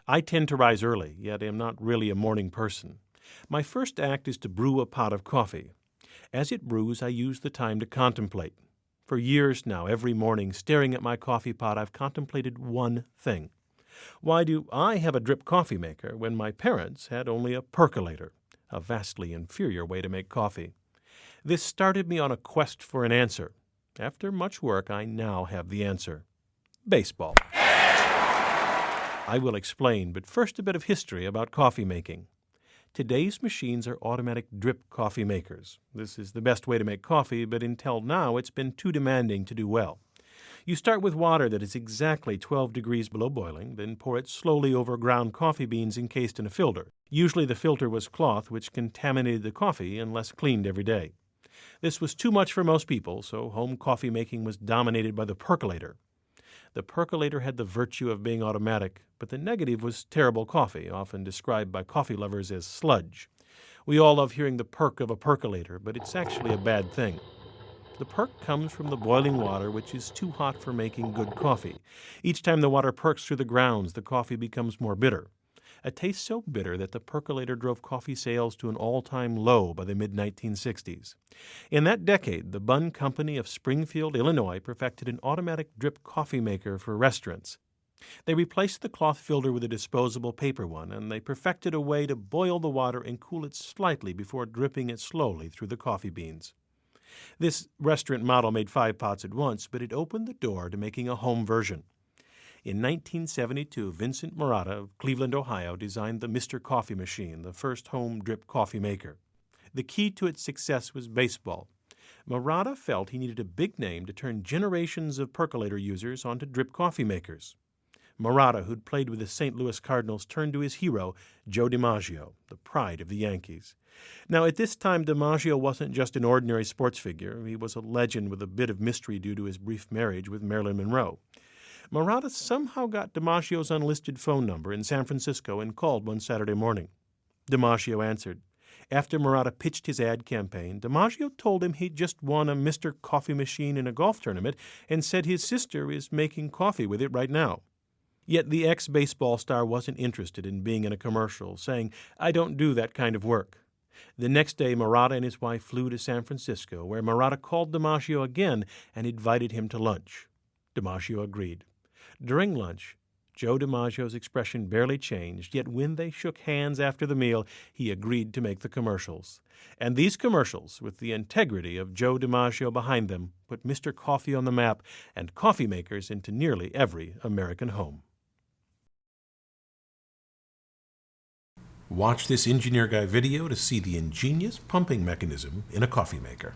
I tend to rise early, yet am not really a morning person. My first act is to brew a pot of coffee. As it brews, I use the time to contemplate. For years now, every morning, staring at my coffee pot, I've contemplated one thing. Why do I have a drip coffee maker when my parents had only a percolator, a vastly inferior way to make coffee? This started me on a quest for an answer. After much work, I now have the answer. Baseball. I will explain, but first a bit of history about coffee making. Today's machines are automatic drip coffee makers. This is the best way to make coffee, but until now it's been too demanding to do well. You start with water that is exactly 12 degrees below boiling, then pour it slowly over ground coffee beans encased in a filter. Usually the filter was cloth, which contaminated the coffee unless cleaned every day. This was too much for most people, so home coffee making was dominated by the percolator. The percolator had the virtue of being automatic, but the negative was terrible coffee, often described by coffee lovers as sludge. We all love hearing the perk of a percolator, but it's actually a bad thing. The perk comes from the boiling water, which is too hot for making good coffee. Each time the water perks through the grounds, the coffee becomes more bitter. A taste so bitter that the percolator drove coffee sales to an all-time low by the mid-1960s. In that decade, the Bunn Company of Springfield, Illinois, perfected an automatic drip coffee maker for restaurants. They replaced the cloth filter with a disposable paper one, and they perfected a way to boil the water and cool it slightly before dripping it slowly through the coffee beans. This restaurant model made 5 pots at once, but it opened the door to making a home version. In 1972, Vincent Marotta of Cleveland, Ohio, designed the Mr. Coffee machine, the first home drip coffee maker. The key to its success was baseball. Marotta felt he needed a big name to turn generations of percolator users onto drip coffee makers. Marotta, who'd played with the St. Louis Cardinals, turned to his hero, Joe DiMaggio, the pride of the Yankees. Now, at this time, DiMaggio wasn't just an ordinary sports figure. He was a legend with a bit of mystery due to his brief marriage with Marilyn Monroe. Marotta somehow got DiMaggio's unlisted phone number in San Francisco and called one Saturday morning. DiMaggio answered. After Marotta pitched his ad campaign, DiMaggio told him he'd just won a Mr. Coffee machine in a golf tournament and said his sister is making coffee with it right now. Yet the ex-baseball star wasn't interested in being in a commercial, saying, "I don't do that kind of work." The next day, Marotta and his wife flew to San Francisco, where Marotta called DiMaggio again and invited him to lunch. DiMaggio agreed. During lunch, Joe DiMaggio's expression barely changed, yet when they shook hands after the meal, he agreed to make the commercials. And these commercials, with the integrity of Joe DiMaggio behind them, put Mr. Coffee on the map and coffee makers into nearly every American home. Watch this Engineer Guy video to see the ingenious pumping mechanism in a coffee maker.